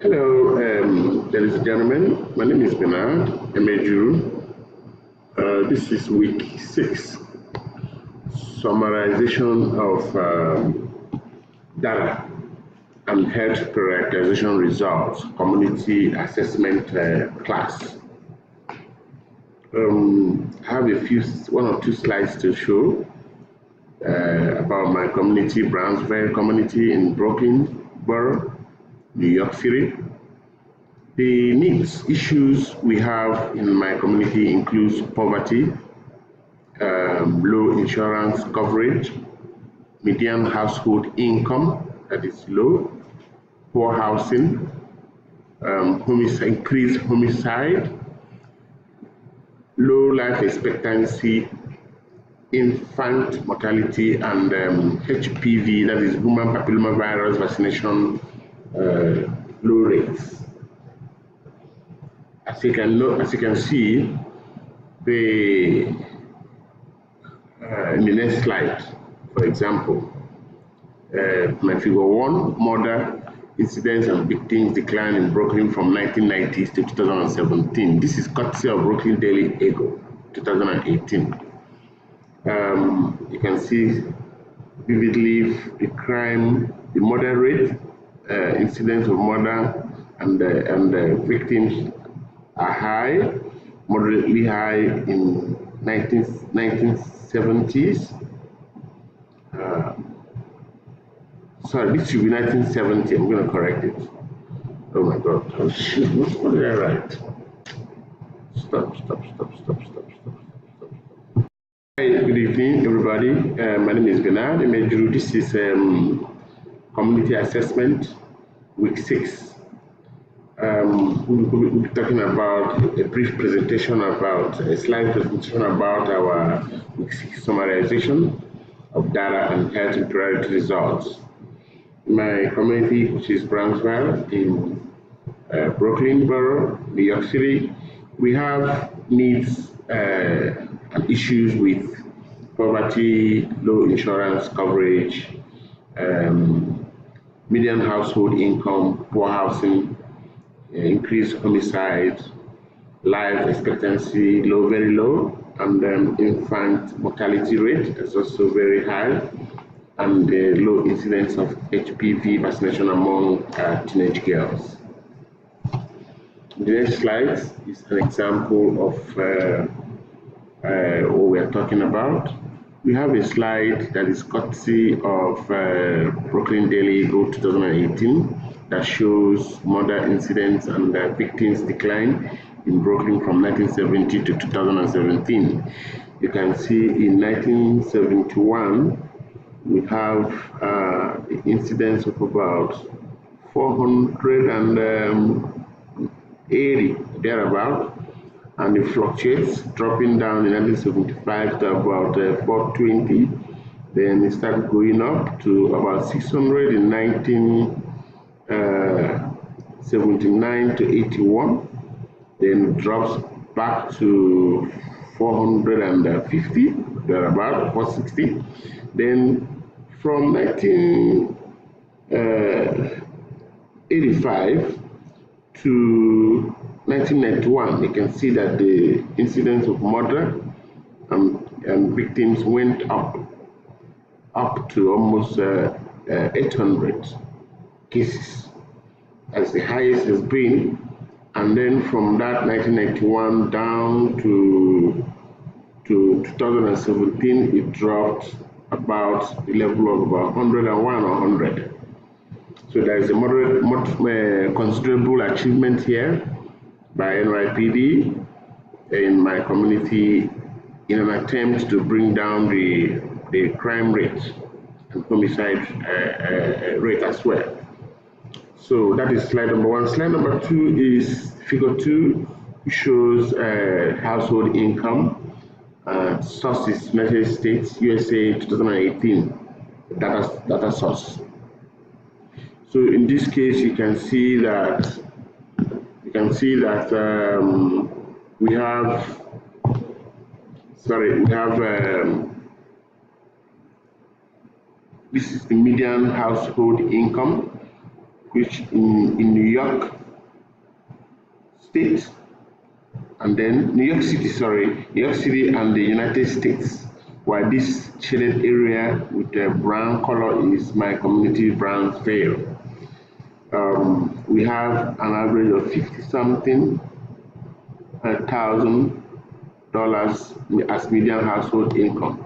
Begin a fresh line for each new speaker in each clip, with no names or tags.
Hello, ladies and gentlemen. My name is Bernard Emeju. This is week 6, summarization of data and health prioritization results, community assessment class. I have one or two slides to show about my community, Brownsville community in Brooklyn Borough, New York City. The needs issues we have in my community includes poverty, low insurance coverage, median household income that is low, poor housing, increased homicide, low life expectancy, infant mortality, and HPV, that is human papillomavirus vaccination, low rates. As you can see, in the next slide, for example, my figure 1, murder incidents and victims decline in Brooklyn from 1990s to 2017. This is courtesy of Brooklyn Daily Eagle, 2018. You can see vividly the murder rate, incidents of murder and victims are high, moderately high in 1970s. Sorry, this should be 1970. I'm going to correct it. Oh my God! Oh shit! What did I write? Stop! Hi, good evening, everybody. My name is Bernard Emeju. This is community assessment, week 6. We'll be talking about a brief presentation about a slide presentation about our week 6 summarization of data and health and priority results. My community, which is Brownsville in Brooklyn Borough, New York City, we have needs and issues with poverty, low insurance coverage, median household income, poor housing, increased homicide, life expectancy very low, and infant mortality rate is also very high, and low incidence of HPV vaccination among teenage girls. The next slide is an example of what we are talking about. We have a slide that is courtesy of Brooklyn Daily Eagle 2018 that shows murder incidents and victims decline in Brooklyn from 1970 to 2017. You can see in 1971 we have the incidence of about 480 thereabout, and it fluctuates, dropping down in 1975 to about 420. Then it started going up to about 600 in 1979 to 81. Then drops back to 450, thereabout 460. Then from 1985 to 1991, you can see that the incidence of murder and victims went up to almost 800 cases as the highest has been. And then from that 1991 down to 2017, it dropped about the level of about 101 or 100. So there is a considerable achievement here by NYPD in my community in an attempt to bring down the crime rate and homicide rate as well. So that is slide number 1. Slide number 2 is figure 2, which shows household income. Source is United States, USA 2018 data source. So in this case, you can see that we have this is the median household income which in New York State, and then New York City and the United States. While this shaded area with the brown color is my community, Brownsville. We have an average of 50 something thousand dollars as median household income,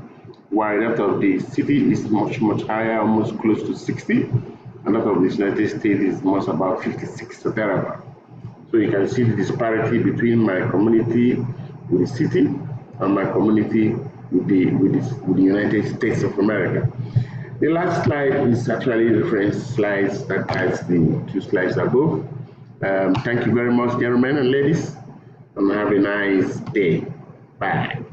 while that of the city is much higher, almost close to 60, and that of the United States is most about 56 or thereabout. So you can see the disparity between my community with the city and my community with the United States of America. The last slide is actually reference slides that has the 2 slides above. Thank you very much, gentlemen and ladies, and have a nice day. Bye.